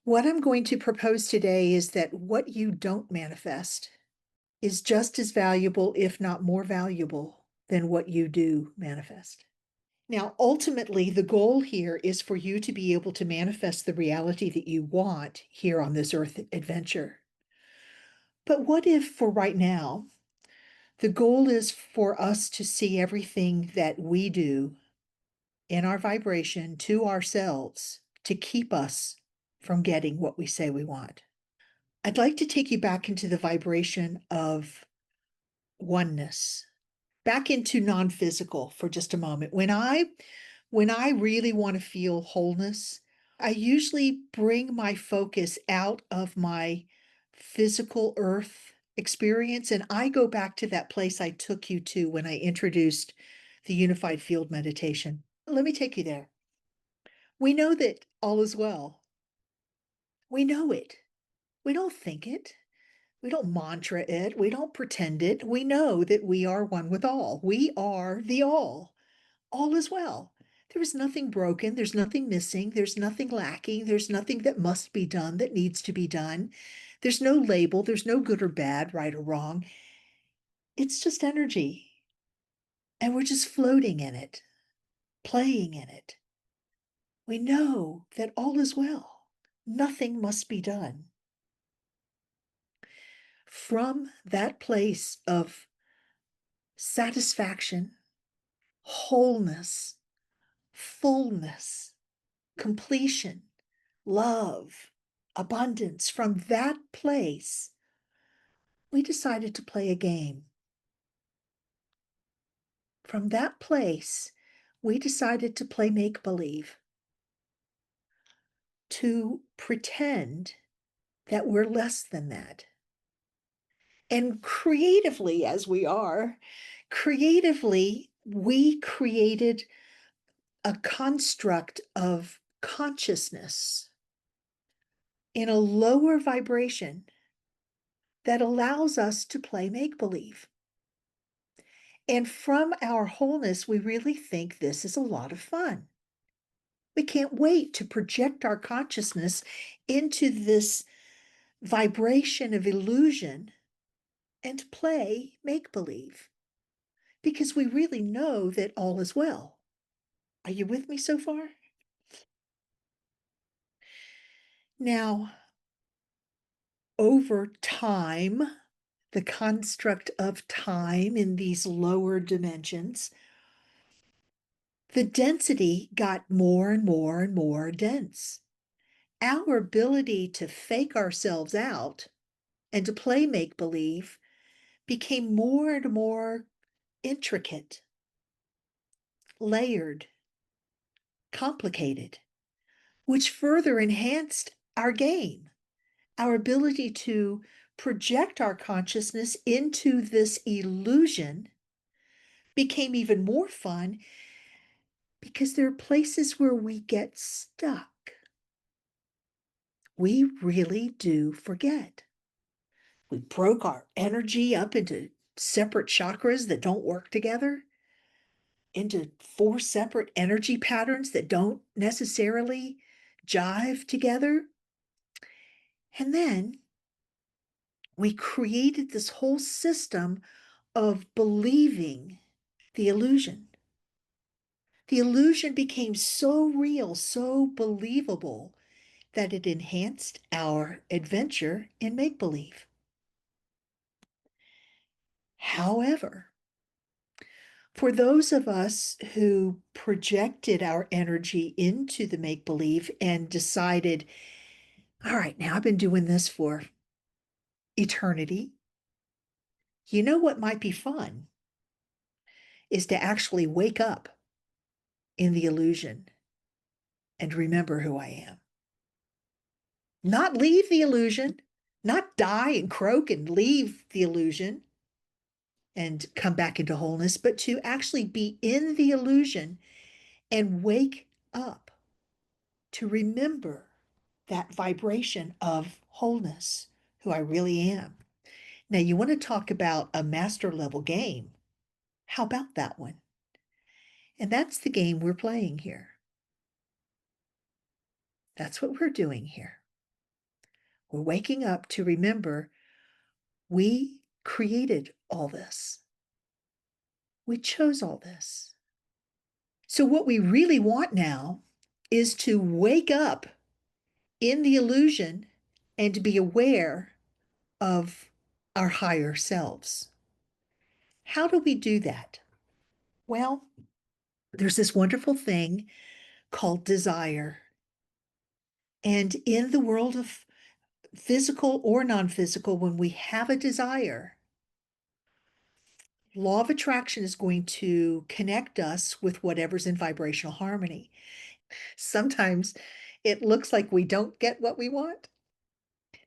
What I'm going to propose today is that what you don't manifest is just as valuable, if not more valuable, than what you do manifest. Now, ultimately, the goal here is for you to be able to manifest the reality that you want here on this earth adventure. But what if, for right now, the goal is for us to see everything that we do in our vibration to ourselves to keep us from getting what we say we want? I'd like to take you back into the vibration of oneness, back into non-physical for just a moment. When I really want to feel wholeness, I usually bring my focus out of my physical earth experience and I go back to that place I took you to when I introduced the unified field meditation. Let me take you there. We know that all is well. We know it. We don't think it. We don't mantra it. We don't pretend it. We know that we are one with all. We are the all. All is well. There is nothing broken. There's nothing missing. There's nothing lacking. There's nothing that must be done that needs to be done. There's no label. There's no good or bad, right or wrong. It's just energy. And we're just floating in it, playing in it. We know that all is well. Nothing must be done. From that place of satisfaction, wholeness, fullness, completion, love, abundance. From that place, we decided to play a game. From that place, we decided to play make believe, to pretend that we're less than that. And creatively, as we are, creatively, we created a construct of consciousness in a lower vibration that allows us to play make believe. And from our wholeness, we really think this is a lot of fun. We can't wait to project our consciousness into this vibration of illusion and play make believe because we really know that all is well. Are you with me so far? Now, over time, the construct of time in these lower dimensions, the density got more and more and more dense. Our ability to fake ourselves out and to play make believe became more and more intricate, layered, complicated, which further enhanced our game, our ability to project our consciousness into this illusion became even more fun because there are places where we get stuck. We really do forget. We broke our energy up into separate chakras that don't work together, into four separate energy patterns that don't necessarily jive together. And then we created this whole system of believing the illusion. The illusion became so real, so believable, that it enhanced our adventure in make believe. However, for those of us who projected our energy into the make believe and decided, all right, now I've been doing this for eternity. You know what might be fun is to actually wake up in the illusion and remember who I am. Not leave the illusion, not die and croak and leave the illusion and come back into wholeness, but to actually be in the illusion and wake up to remember that vibration of wholeness, who I really am. Now, you want to talk about a master level game. How about that one? And that's the game we're playing here. That's what we're doing here. We're waking up to remember we created all this. We chose all this. So, what we really want now is to wake up in the illusion and to be aware of our higher selves. How do we do that? Well, there's this wonderful thing called desire. And in the world of physical or non physical, when we have a desire, law of attraction is going to connect us with whatever's in vibrational harmony. Sometimes it looks like we don't get what we want.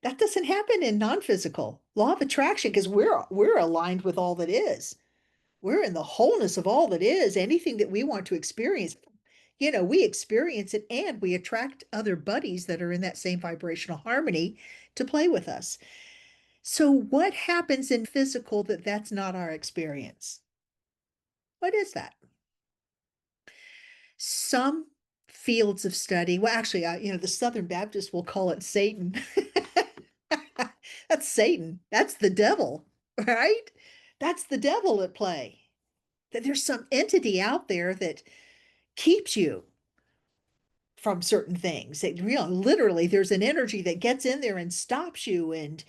That doesn't happen in non-physical. Law of attraction, because we're aligned with all that is. We're in the wholeness of all that is. Anything that we want to experience, we experience it and we attract other buddies that are in that same vibrational harmony to play with us. So what happens in physical that's not our experience? What is that? Some fields of study, well, actually, the Southern Baptists will call it Satan. That's Satan. That's the devil, right? That's the devil at play. That there's some entity out there that keeps you from certain things. That literally, there's an energy that gets in there and stops you and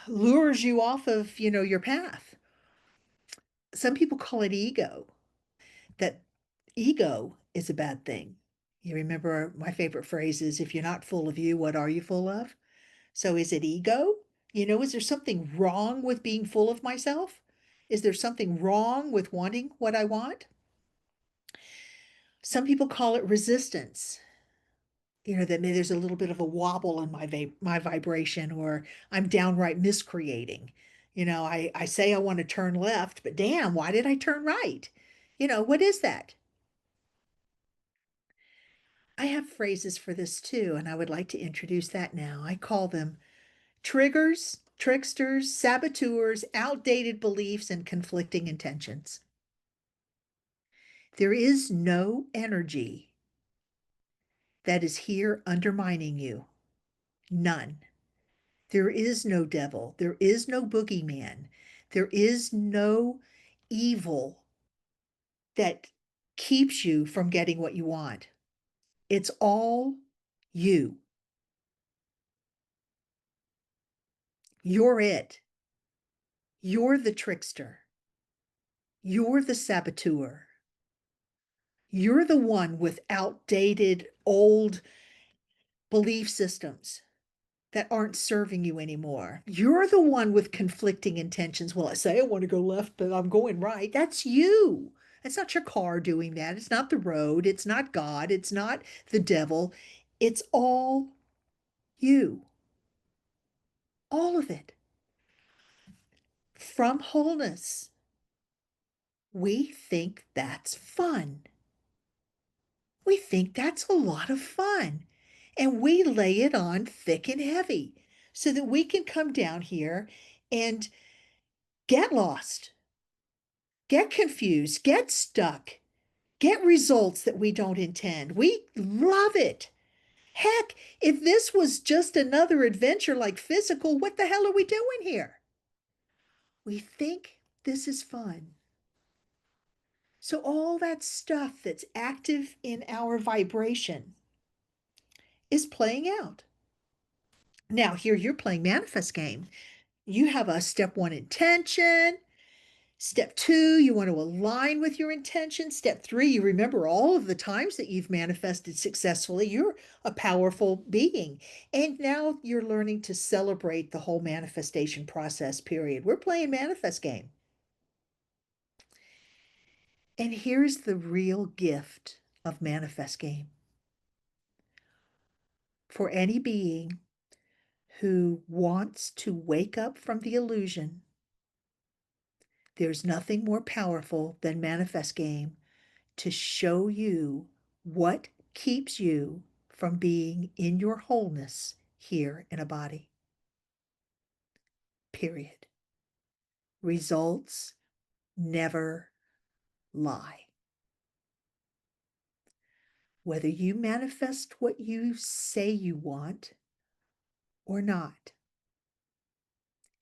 lures you off of your path. Some people call it ego. That ego is a bad thing. You remember my favorite phrase is, if you're not full of you, what are you full of? So is it ego? Is there something wrong with being full of myself? Is there something wrong with wanting what I want? Some people call it resistance. That maybe there's a little bit of a wobble in my vibration, or I'm downright miscreating. I say I want to turn left, but damn, why did I turn right? What is that? I have phrases for this too, and I would like to introduce that now. I call them triggers, tricksters, saboteurs, outdated beliefs, and conflicting intentions. There is no energy that is here undermining you. None. There is no devil. There is no boogeyman. There is no evil that keeps you from getting what you want. It's all you. You're it. You're the trickster. You're the saboteur. You're the one with outdated, old belief systems that aren't serving you anymore. You're the one with conflicting intentions. Well, I say I want to go left, but I'm going right. That's you. It's not your car doing that. It's not the road. It's not God. It's not the devil. It's all you. All of it. From wholeness. We think that's fun. We think that's a lot of fun. And we lay it on thick and heavy so that we can come down here and get lost, get confused, get stuck, get results that we don't intend. We love it. Heck, if this was just another adventure like physical, what the hell are we doing here? We think this is fun. So, all that stuff that's active in our vibration is playing out. Now, here you're playing manifest game. You have a step one intention. Step two, you want to align with your intention. Step three, you remember all of the times that you've manifested successfully. You're a powerful being. And now you're learning to celebrate the whole manifestation process, period. We're playing manifest game. And here's the real gift of manifest game. For any being who wants to wake up from the illusion, there's nothing more powerful than manifest game to show you what keeps you from being in your wholeness here in a body. Period. Results never lie. Whether you manifest what you say you want or not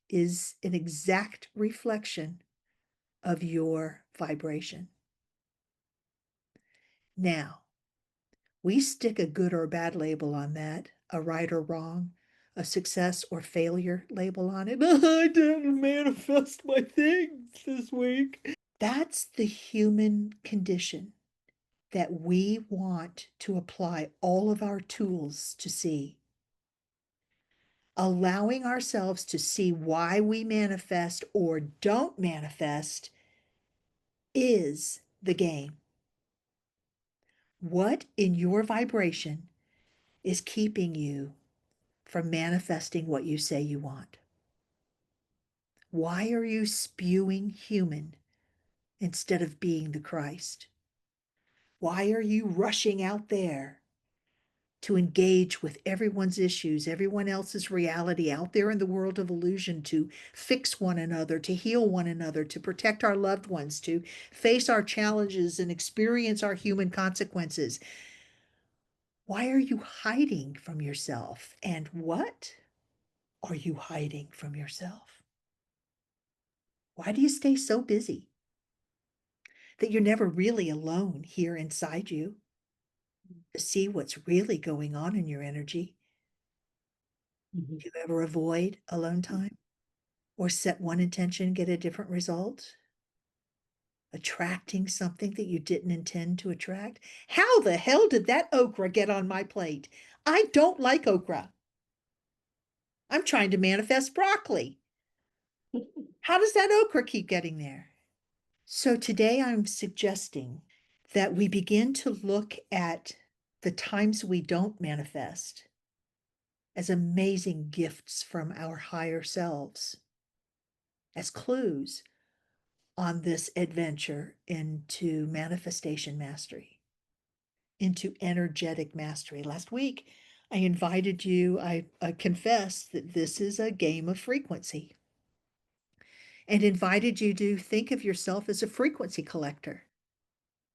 is an exact reflection of your vibration. Now, we stick a good or bad label on that, a right or wrong, a success or failure label on it. I didn't manifest my things this week. That's the human condition that we want to apply all of our tools to see. Allowing ourselves to see why we manifest or don't manifest is the game. What in your vibration is keeping you from manifesting what you say you want? Why are you spewing human instead of being the Christ? Why are you rushing out there to engage with everyone's issues, everyone else's reality out there in the world of illusion, to fix one another, to heal one another, to protect our loved ones, to face our challenges and experience our human consequences? Why are you hiding from yourself? And what are you hiding from yourself? Why do you stay so busy that you're never really alone here inside you to see what's really going on in your energy? Mhm. Do you ever avoid alone time or set one intention, get a different result? Attracting something that you didn't intend to attract? How the hell did that okra get on my plate? I don't like okra. I'm trying to manifest broccoli. How does that okra keep getting there? So today I'm suggesting that we begin to look at the times we don't manifest as amazing gifts from our higher selves, as clues on this adventure into manifestation mastery, into energetic mastery. Last week, I invited you, I confess that this is a game of frequency, and invited you to think of yourself as a frequency collector,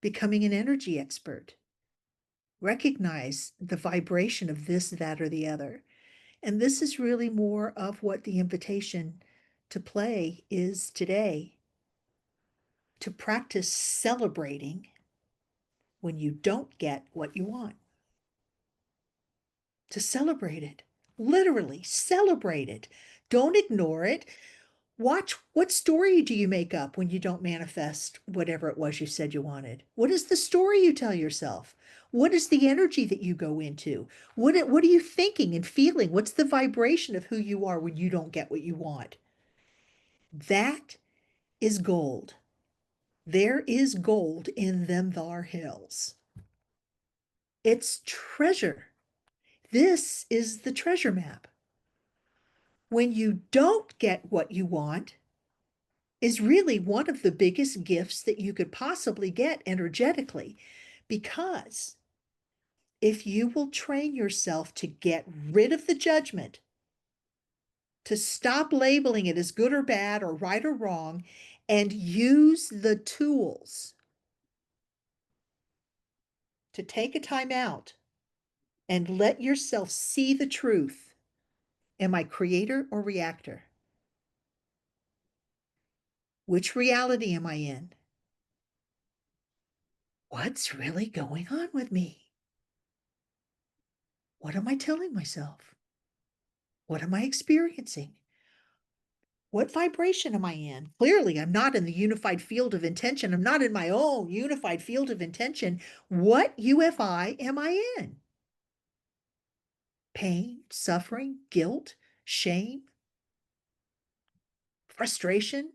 becoming an energy expert. Recognize the vibration of this, that, or the other. And this is really more of what the invitation to play is today, to practice celebrating when you don't get what you want, to celebrate it, literally celebrate it. Don't ignore it. Watch, what story do you make up when you don't manifest whatever it was you said you wanted? What is the story you tell yourself? What is the energy that you go into? What are you thinking and feeling? What's the vibration of who you are when you don't get what you want? That is gold. There is gold in them thar hills. It's treasure. This is the treasure map. When you don't get what you want, is really one of the biggest gifts that you could possibly get energetically. Because if you will train yourself to get rid of the judgment, to stop labeling it as good or bad or right or wrong, and use the tools to take a time out and let yourself see the truth. Am I creator or reactor? Which reality am I in? What's really going on with me? What am I telling myself? What am I experiencing? What vibration am I in? Clearly, I'm not in the unified field of intention. I'm not in my own unified field of intention. What UFI am I in? Pain, suffering, guilt, shame, frustration,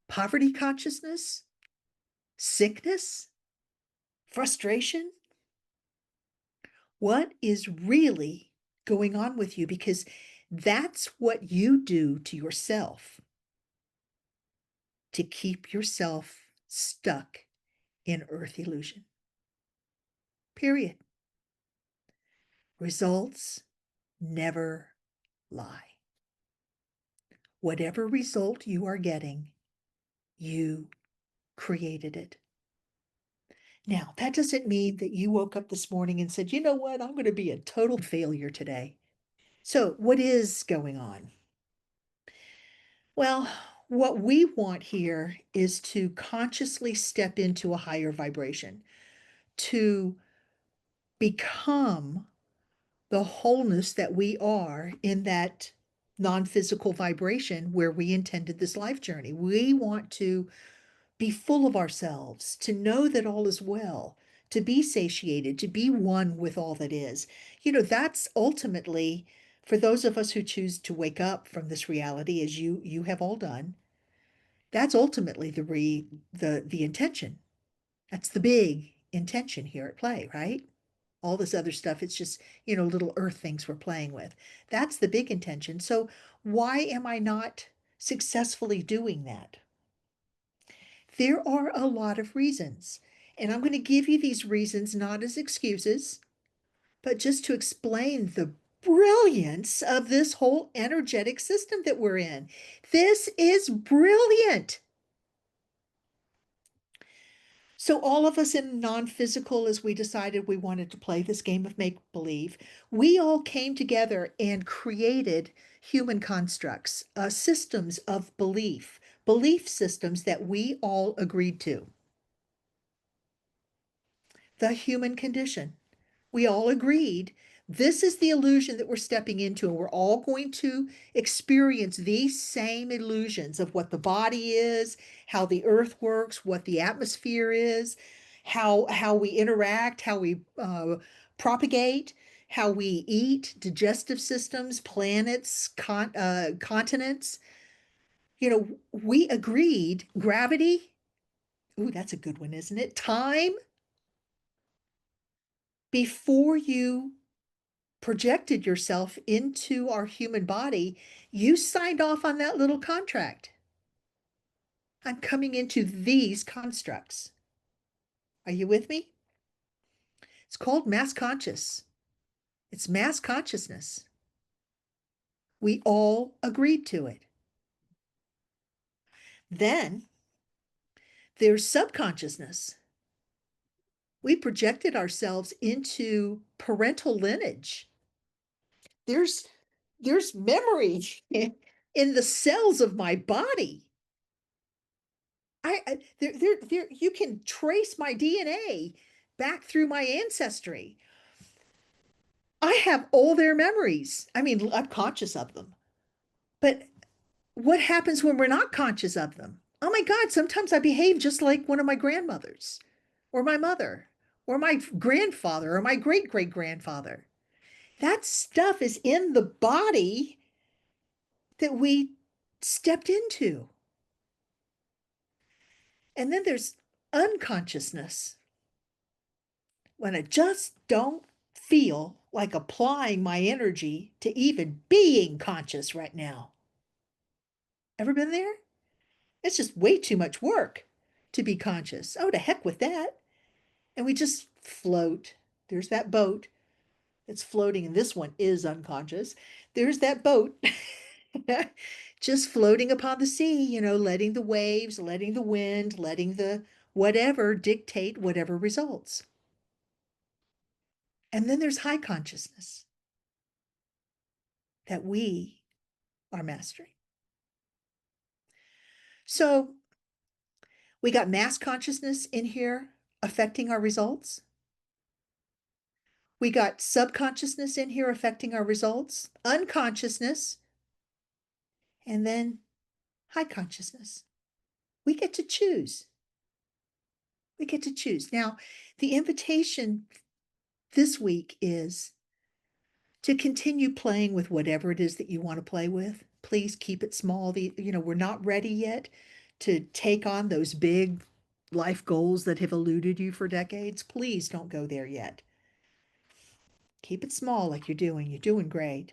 poverty consciousness, sickness, frustration? What is really going on with you? Because that's what you do to yourself to keep yourself stuck in earth illusion. Period. Results never lie. Whatever result you are getting, you created it. Now, that doesn't mean that you woke up this morning and said, you know what, I'm going to be a total failure today. So, what is going on? Well, what we want here is to consciously step into a higher vibration, to become the wholeness that we are in that non-physical vibration where we intended this life journey. We want to be full of ourselves, to know that all is well, to be satiated, to be one with all that is. That's ultimately for those of us who choose to wake up from this reality, as you have all done. That's ultimately the intention. That's the big intention here at play, right? All this other stuff, it's just, little earth things we're playing with. That's the big intention. So why am I not successfully doing that? There are a lot of reasons. And I'm going to give you these reasons not as excuses, but just to explain the brilliance of this whole energetic system that we're in. This is brilliant. So all of us in non-physical, as we decided we wanted to play this game of make-believe, we all came together and created human constructs, systems of belief systems that we all agreed to. The human condition. We all agreed this is the illusion that we're stepping into, and we're all going to experience these same illusions of what the body is, how the earth works, what the atmosphere is, how we interact, how we propagate, how we eat, digestive systems, planets, continents. We agreed gravity. Ooh, that's a good one, isn't it? Time. Before you projected yourself into our human body, you signed off on that little contract. I'm coming into these constructs. Are you with me? It's called mass conscious. It's mass consciousness. We all agreed to it. Then there's subconsciousness. We projected ourselves into parental lineage. There's there's memory in the cells of my body. There, you can trace my DNA back through my ancestry. I have all their memories. I mean, I'm conscious of them. But what happens when we're not conscious of them? Oh my God, sometimes I behave just like one of my grandmothers, or my mother, or my grandfather, or my great great grandfather. That stuff is in the body that we stepped into. And then there's unconsciousness. When I just don't feel like applying my energy to even being conscious right now. Ever been there? It's just way too much work to be conscious. Oh, to heck with that. And we just float. There's that boat that's floating, and this one is unconscious. There's that boat just floating upon the sea, letting the waves, letting the wind, letting the whatever dictate whatever results. And then there's high consciousness that we are mastering. So we got mass consciousness in here affecting our results. We got subconsciousness in here affecting our results, unconsciousness, and then high consciousness. We get to choose. We get to choose. Now, the invitation this week is to continue playing with whatever it is that you want to play with. Please keep it small. We're not ready yet to take on those big life goals that have eluded you for decades. Please don't go there yet. Keep it small like you're doing. You're doing great.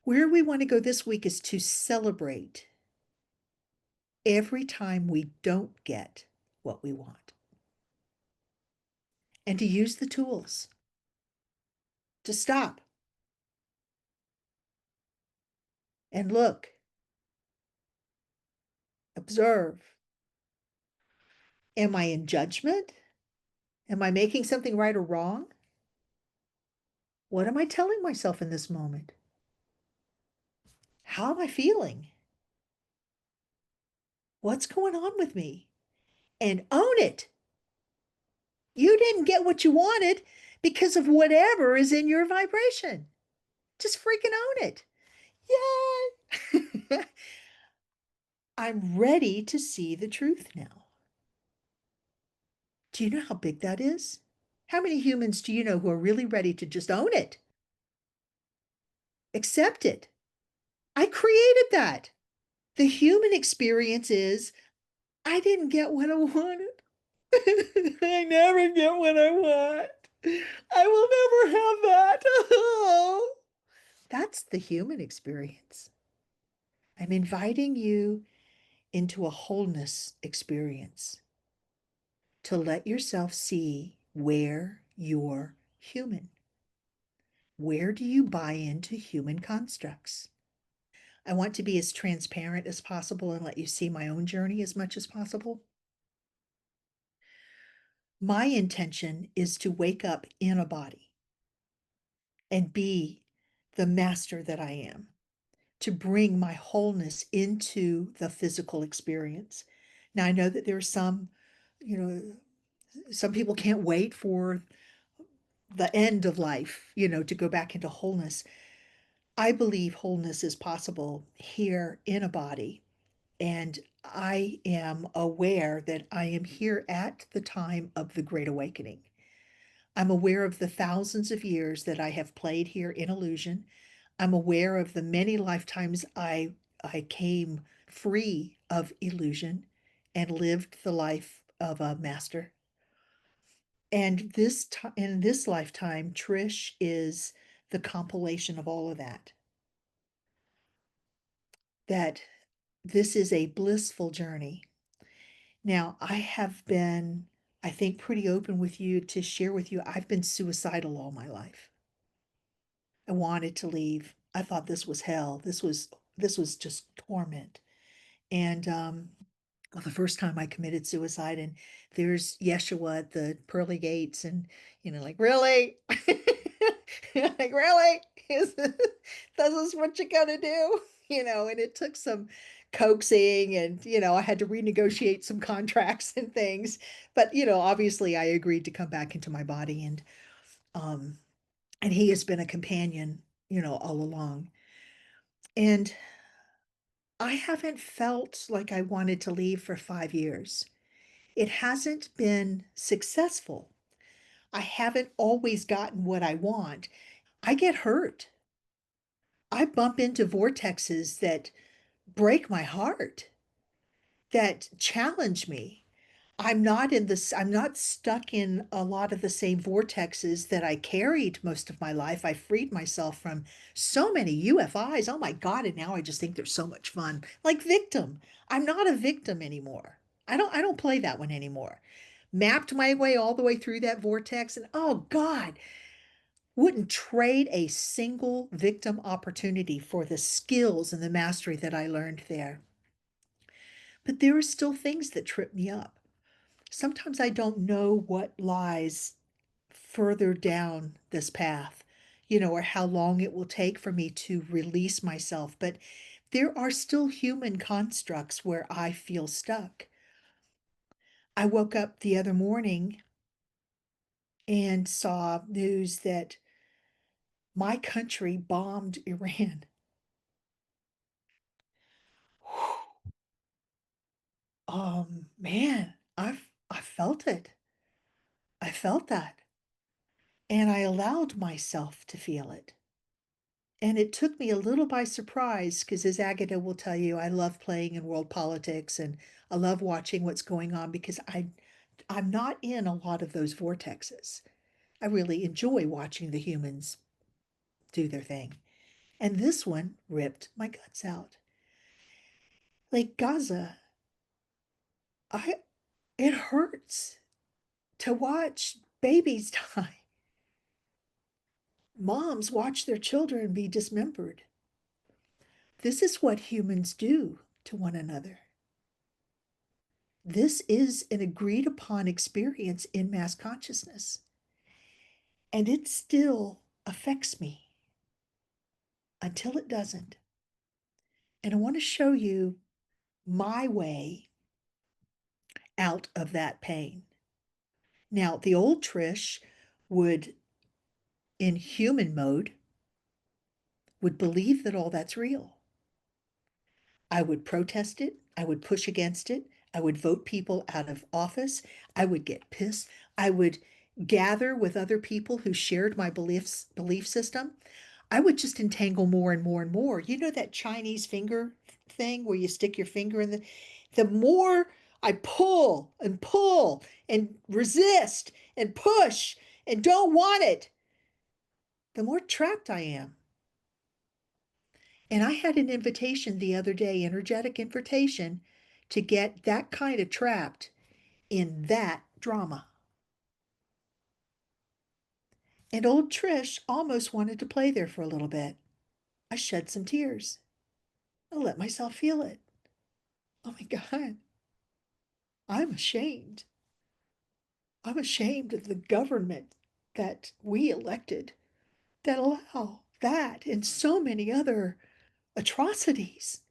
Where we want to go this week is to celebrate every time we don't get what we want and to use the tools to stop and look, observe, Am I in judgment? Am I making something right or wrong? What am I telling myself in this moment? How am I feeling? What's going on with me? And own it. You didn't get what you wanted because of whatever is in your vibration. Just freaking own it. Yay! I'm ready to see the truth now. Do you know how big that is? How many humans do you know who are really ready to just own it? Accept it. I created that. The human experience is I didn't get what I wanted. I never get what I want. I will never have that. Oh. That's the human experience. I'm inviting you into a wholeness experience to let yourself see where you're human. Where do you buy into human constructs? I want to be as transparent as possible and let you see my own journey as much as possible. My intention is to wake up in a body and be the master that I am, to bring my wholeness into the physical experience. Now, I know that there are some, you know, some people can't wait for the end of life, to go back into wholeness. I believe wholeness is possible here in a body. And I am aware that I am here at the time of the Great Awakening. I'm aware of the thousands of years that I have played here in illusion. I'm aware of the many lifetimes I came free of illusion and lived the life of a master. And in this lifetime, Trish is the compilation of all of that. That this is a blissful journey. Now, I have been, I think, pretty open with you to share with you. I've been suicidal all my life. I wanted to leave. I thought this was hell. This was just torment. And well, the first time I committed suicide, and there's Yeshua at the pearly gates, and like, really? Like, really? This is what you gotta do? And it took some coaxing, and I had to renegotiate some contracts and things. But obviously I agreed to come back into my body, um and he has been a companion, all along. And I haven't felt like I wanted to leave for 5 years. It hasn't been successful. I haven't always gotten what I want. I get hurt. I bump into vortexes that break my heart, that challenge me. I'm not stuck in a lot of the same vortexes that I carried most of my life. I freed myself from so many UFIs. Oh my God. And now I just think they're so much fun. Like victim. I'm not a victim anymore. I don't play that one anymore. Mapped my way all the way through that vortex, and oh God, wouldn't trade a single victim opportunity for the skills and the mastery that I learned there. But there are still things that trip me up. Sometimes I don't know what lies further down this path, or how long it will take for me to release myself. But there are still human constructs where I feel stuck. I woke up the other morning and saw news that my country bombed Iran. Man, I felt it. I felt that. And I allowed myself to feel it. And it took me a little by surprise because, as Agatha will tell you, I love playing in world politics and I love watching what's going on because I'm not in a lot of those vortexes. I really enjoy watching the humans do their thing. And this one ripped my guts out. Like Gaza, I it hurts to watch babies die. Moms watch their children be dismembered. This is what humans do to one another. This is an agreed upon experience in mass consciousness, and it still affects me until it doesn't. And I want to show you my way out of that pain. Now, the old Trish would, in human mode, would believe that all that's real. I would protest it. I would push against it. I would vote people out of office. I would get pissed. I would gather with other people who shared my belief system. I would just entangle more and more and more. You know that Chinese finger thing where you stick your finger in the more I pull and resist and push and don't want it, the more trapped I am. And I had an invitation the other day, energetic invitation, to get that kind of trapped in that drama. And old Trish almost wanted to play there for a little bit. I shed some tears. I let myself feel it. Oh my God, I'm ashamed. I'm ashamed of the government that we elected that allow that and so many other atrocities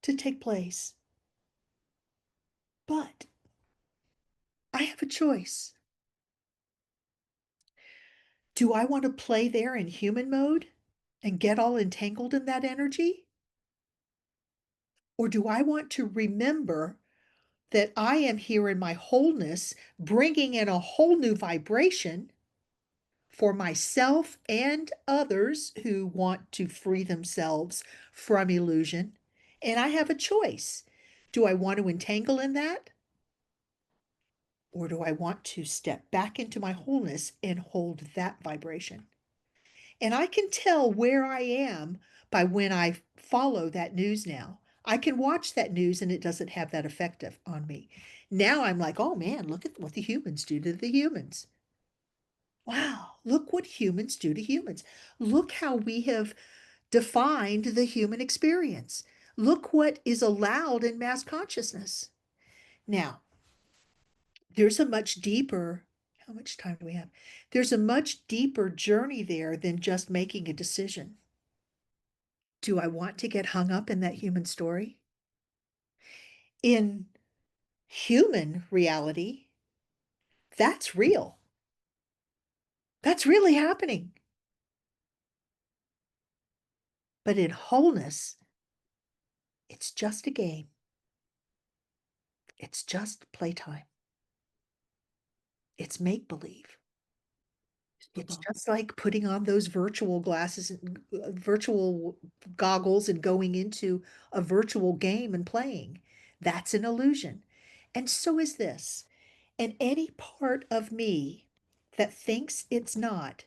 to take place. But I have a choice. Do I want to play there in human mode and get all entangled in that energy? Or do I want to remember that I am here in my wholeness, bringing in a whole new vibration for myself and others who want to free themselves from illusion? And I have a choice. Do I want to entangle in that? Or do I want to step back into my wholeness and hold that vibration? And I can tell where I am by when I follow that news now. I can watch that news and it doesn't have that effect on me. Now I'm like, oh man, look at what the humans do to the humans. Wow, look what humans do to humans. Look how we have defined the human experience. Look what is allowed in mass consciousness. Now, there's a much deeper, how much time do we have? There's a much deeper journey there than just making a decision. Do I want to get hung up in that human story? In human reality, that's real. That's really happening. But in wholeness, it's just a game. It's just playtime. It's make believe. It's just like putting on those virtual glasses, virtual goggles, and going into a virtual game and playing. That's an illusion. And so is this. And any part of me that thinks it's not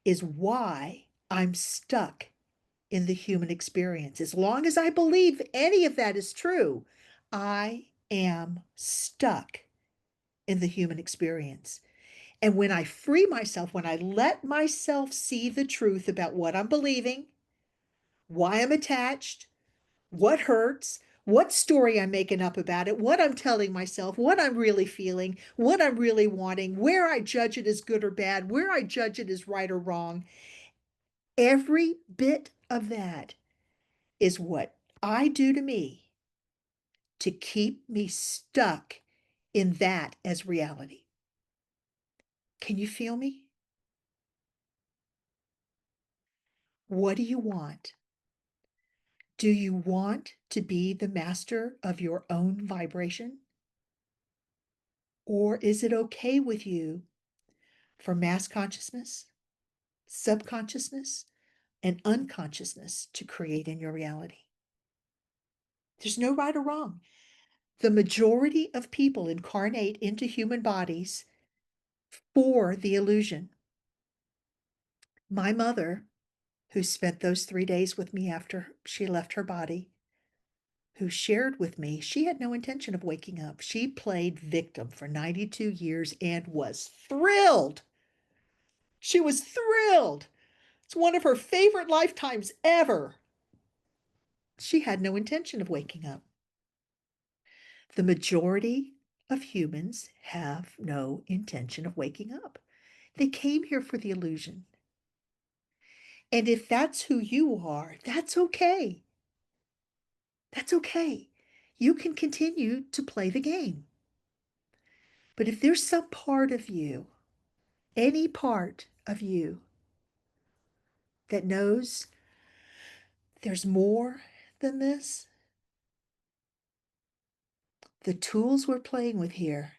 is why I'm stuck in the human experience. As long as I believe any of that is true, I am stuck in the human experience. And when I free myself, when I let myself see the truth about what I'm believing, why I'm attached, what hurts, what story I'm making up about it, what I'm telling myself, what I'm really feeling, what I'm really wanting, where I judge it as good or bad, where I judge it as right or wrong, every bit of that is what I do to me to keep me stuck in that as reality. Can you feel me? What do you want? Do you want to be the master of your own vibration? Or is it okay with you for mass consciousness, subconsciousness, and unconsciousness to create in your reality? There's no right or wrong. The majority of people incarnate into human bodies for the illusion. My mother, who spent those 3 days with me after she left her body, who shared with me, she had no intention of waking up. She played victim for 92 years and was thrilled. She was thrilled. It's one of her favorite lifetimes ever. She had no intention of waking up. The majority of humans have no intention of waking up. They came here for the illusion. And if that's who you are, that's okay. That's okay. You can continue to play the game. But if there's some part of you, any part of you that knows there's more than this, the tools we're playing with here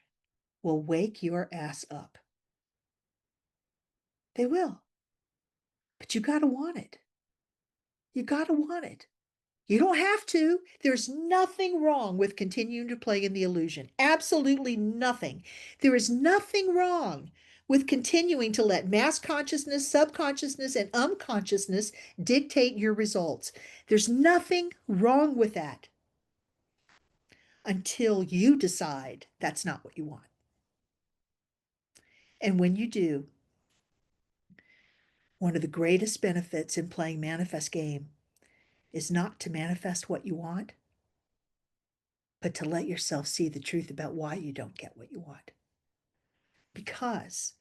will wake your ass up. They will. But you got to want it. You got to want it. You don't have to. There's nothing wrong with continuing to play in the illusion. Absolutely nothing. There is nothing wrong with continuing to let mass consciousness, subconsciousness, and unconsciousness dictate your results. There's nothing wrong with that until you decide that's not what you want. And when you do, one of the greatest benefits in playing Manifest Game is not to manifest what you want, but to let yourself see the truth about why you don't get what you want. Because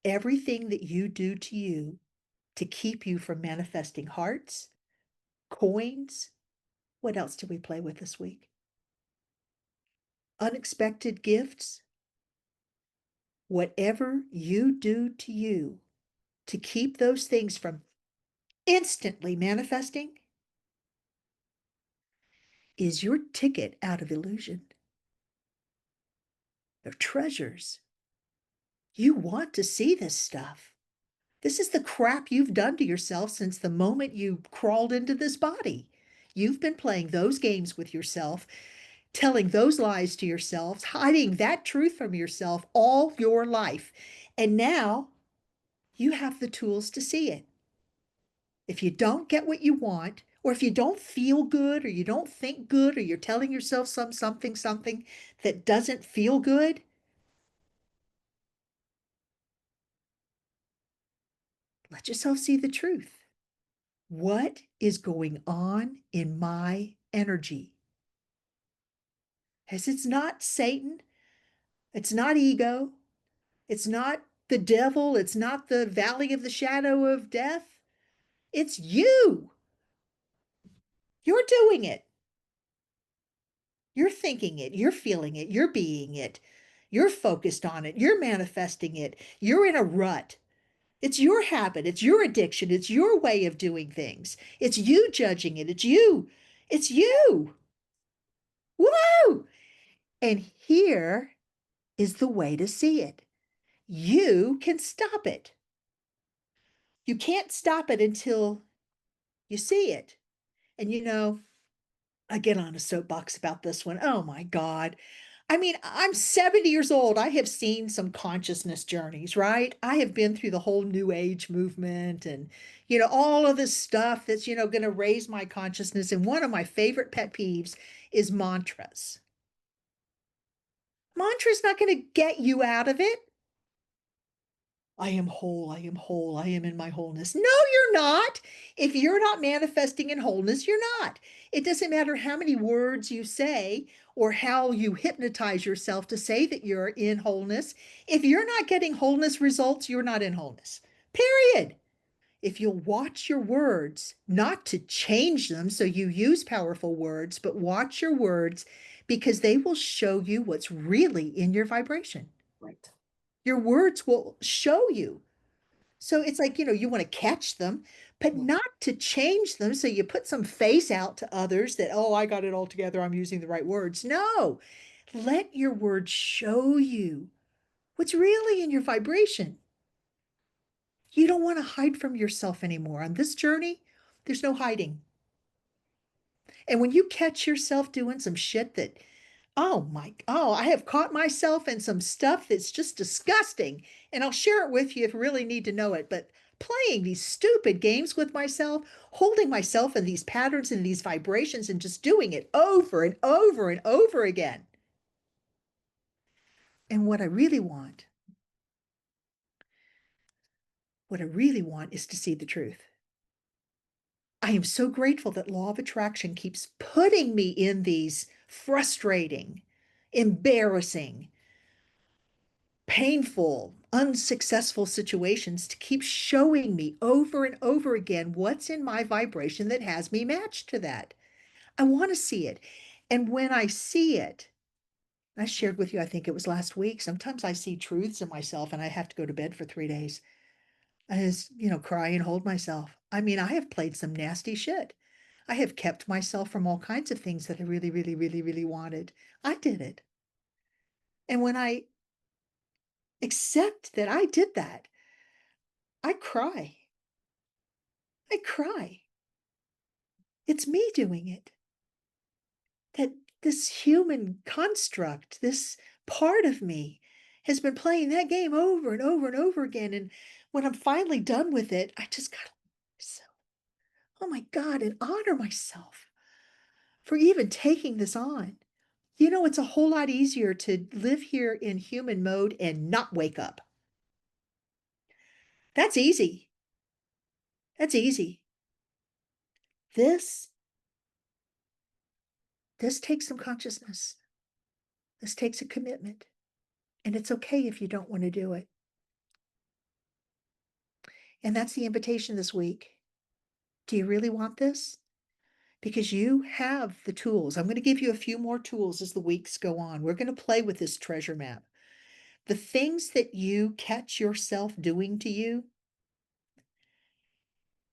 everything that you do to you to keep you from manifesting hearts, coins, what else did we play with this week? Unexpected gifts. Whatever you do to you to keep those things from instantly manifesting is your ticket out of illusion. They're treasures. You want to see this stuff. This is the crap you've done to yourself since the moment you crawled into this body. You've been playing those games with yourself, telling those lies to yourselves, hiding that truth from yourself all your life. And now you have the tools to see it. If you don't get what you want, or if you don't feel good, or you don't think good, or you're telling yourself something that doesn't feel good, let yourself see the truth. What is going on in my energy? As it's not Satan, it's not ego, it's not the devil, it's not the valley of the shadow of death. It's you. You're doing it. You're thinking it. You're feeling it. You're being it. You're focused on it. You're manifesting it. You're in a rut. It's your habit. It's your addiction. It's your way of doing things. It's you judging it. It's you. It's you. Woo! And here is the way to see it. You can stop it. You can't stop it until you see it. And I get on a soapbox about this one. Oh my God. I mean, I'm 70 years old. I have seen some consciousness journeys, right? I have been through the whole New Age movement and, all of this stuff that's, going to raise my consciousness. And one of my favorite pet peeves is mantras. Mantra's not going to get you out of it. I am whole, I am whole, I am in my wholeness. No, you're not. If you're not manifesting in wholeness, you're not. It doesn't matter how many words you say or how you hypnotize yourself to say that you're in wholeness. If you're not getting wholeness results, you're not in wholeness. Period. If you'll watch your words, not to change them so you use powerful words, but watch your words because they will show you what's really in your vibration. Right. Your words will show you. So it's like, you want to catch them, but Mm. not to change them. So you put some face out to others that, oh, I got it all together. I'm using the right words. No, let your words show you what's really in your vibration. You don't want to hide from yourself anymore. On this journey, there's no hiding. And when you catch yourself doing some shit that, I have caught myself in some stuff that's just disgusting. And I'll share it with you if you really need to know it. But playing these stupid games with myself, holding myself in these patterns and these vibrations and just doing it over and over and over again. And what I really want is to see the truth. I am so grateful that law of attraction keeps putting me in these frustrating, embarrassing, painful, unsuccessful situations to keep showing me over and over again what's in my vibration that has me matched to that. I want to see it. And when I see it, I shared with you, I think it was last week, sometimes I see truths in myself and I have to go to bed for 3 days. I just, cry and hold myself. I mean, I have played some nasty shit. I have kept myself from all kinds of things that I really, really, really, really wanted. I did it. And when I accept that I did that, I cry. I cry. It's me doing it. That this human construct, this part of me has been playing that game over and over and over again. And when I'm finally done with it, I just gotta love myself. Oh my God, and honor myself for even taking this on. It's a whole lot easier to live here in human mode and not wake up. That's easy. That's easy. This this takes some consciousness. This takes a commitment. And it's okay if you don't want to do it. And that's the invitation this week. Do you really want this? Because you have the tools. I'm going to give you a few more tools as the weeks go on. We're going to play with this treasure map. The things that you catch yourself doing to you,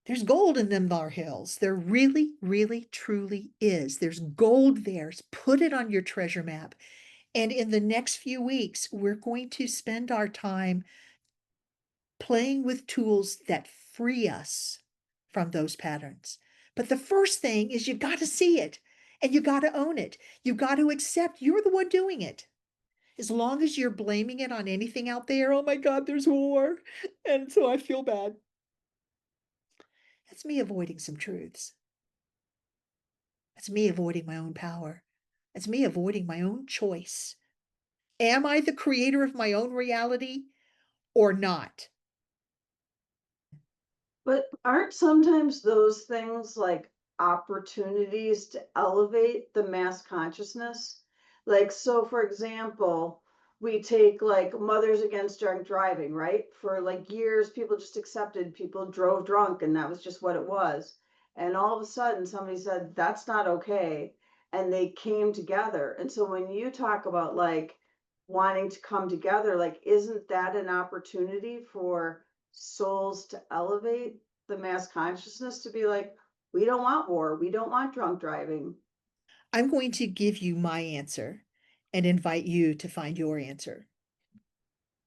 there's gold in them thar hills. There really, really, truly is. There's gold there. Put it on your treasure map. And in the next few weeks, we're going to spend our time playing with tools that free us from those patterns. But the first thing is you got to see it and you got to own it. You got to accept you're the one doing it. As long as you're blaming it on anything out there, oh my God, there's war. And so I feel bad. That's me avoiding some truths. That's me avoiding my own power. That's me avoiding my own choice. Am I the creator of my own reality or not? But aren't sometimes those things like opportunities to elevate the mass consciousness? Like, so for example, we take like Mothers Against Drunk Driving, right? For like years, people just accepted people drove drunk and that was just what it was. And all of a sudden, somebody said, that's not okay. And they came together. And so when you talk about like wanting to come together, like, isn't that an opportunity for souls to elevate the mass consciousness to be like, we don't want war, we don't want drunk driving? I'm going to give you my answer and invite you to find your answer.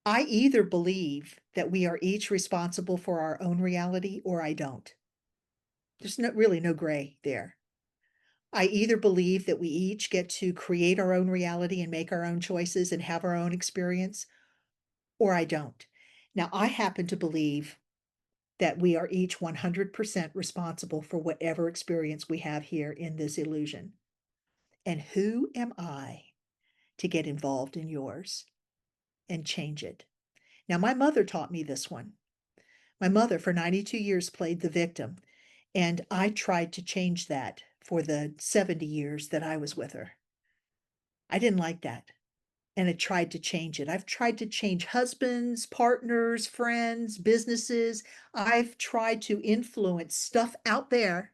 I either believe that we are each responsible for our own reality or I don't. There's really no gray there. I either believe that we each get to create our own reality and make our own choices and have our own experience, or I don't. Now, I happen to believe that we are each 100% responsible for whatever experience we have here in this illusion. And who am I to get involved in yours and change it? Now, my mother taught me this one. My mother, for 92 years, played the victim, and I tried to change that for the 70 years that I was with her. I didn't like that, and I tried to change it. I've tried to change husbands, partners, friends, businesses. I've tried to influence stuff out there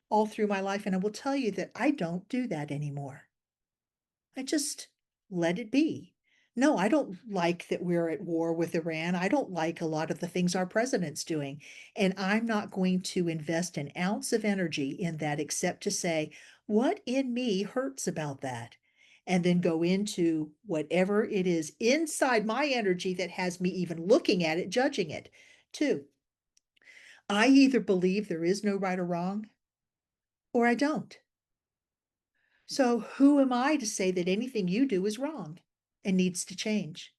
all through my life, and I will tell you that I don't do that anymore. I just let it be. No, I don't like that we're at war with Iran. I don't like a lot of the things our president's doing. And I'm not going to invest an ounce of energy in that except to say, what in me hurts about that? And then go into whatever it is inside my energy that has me even looking at it, judging it. Two, I either believe there is no right or wrong, or I don't. So who am I to say that anything you do is wrong and needs to change?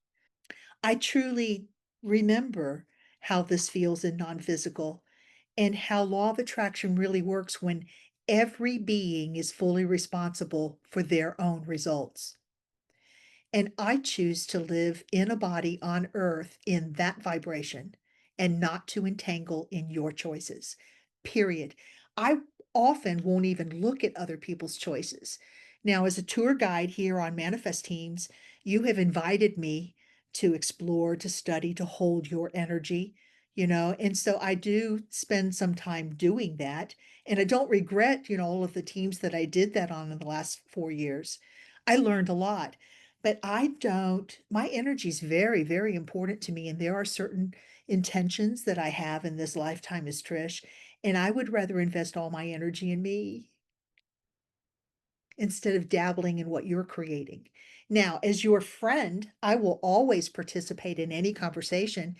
I truly remember how this feels in non-physical and how law of attraction really works when every being is fully responsible for their own results. And I choose to live in a body on earth in that vibration and not to entangle in your choices. Period. I often won't even look at other people's choices. Now, as a tour guide here on Manifest Teams, you have invited me to explore, to study, to hold your energy, and so I do spend some time doing that. And I don't regret, all of the teams that I did that on in the last 4 years. I learned a lot, but my energy is very, very important to me. And there are certain intentions that I have in this lifetime as Trish, and I would rather invest all my energy in me instead of dabbling in what you're creating. Now, as your friend, I will always participate in any conversation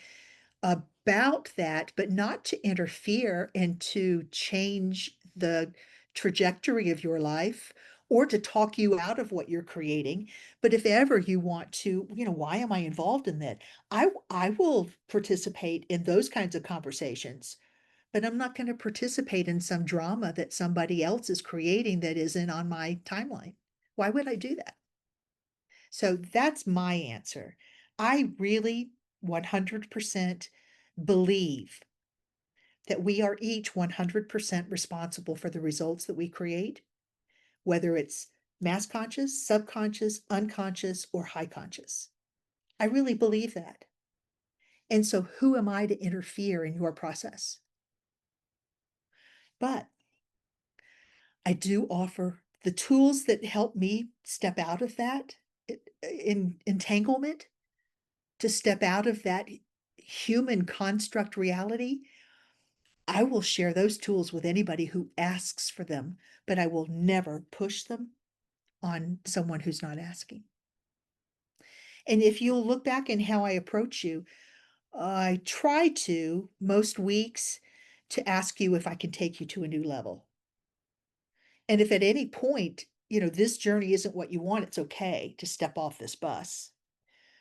about that, but not to interfere and to change the trajectory of your life or to talk you out of what you're creating. But if ever you want to, why am I involved in that? I will participate in those kinds of conversations, but I'm not going to participate in some drama that somebody else is creating that isn't on my timeline. Why would I do that? So that's my answer. I really 100% believe that we are each 100% responsible for the results that we create, whether it's mass conscious, subconscious, unconscious, or high conscious. I really believe that. And so who am I to interfere in your process? But I do offer the tools that help me step out of that in entanglement, to step out of that human construct reality. I will share those tools with anybody who asks for them, but I will never push them on someone who's not asking. And if you'll look back in how I approach you, I try to most weeks to ask you if I can take you to a new level. And if at any point, this journey isn't what you want, it's okay to step off this bus.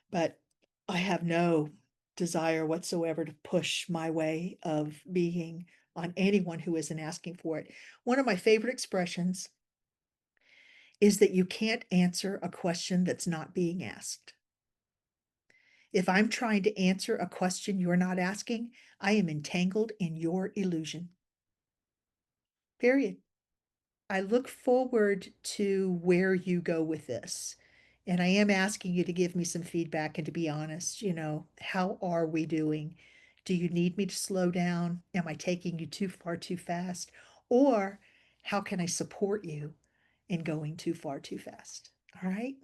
But I have no desire whatsoever to push my way of being on anyone who isn't asking for it. One of my favorite expressions is that you can't answer a question that's not being asked. If I'm trying to answer a question you're not asking, I am entangled in your illusion. Period. I look forward to where you go with this. And I am asking you to give me some feedback and to be honest, how are we doing? Do you need me to slow down? Am I taking you too far too fast? Or how can I support you in going too far too fast? All right.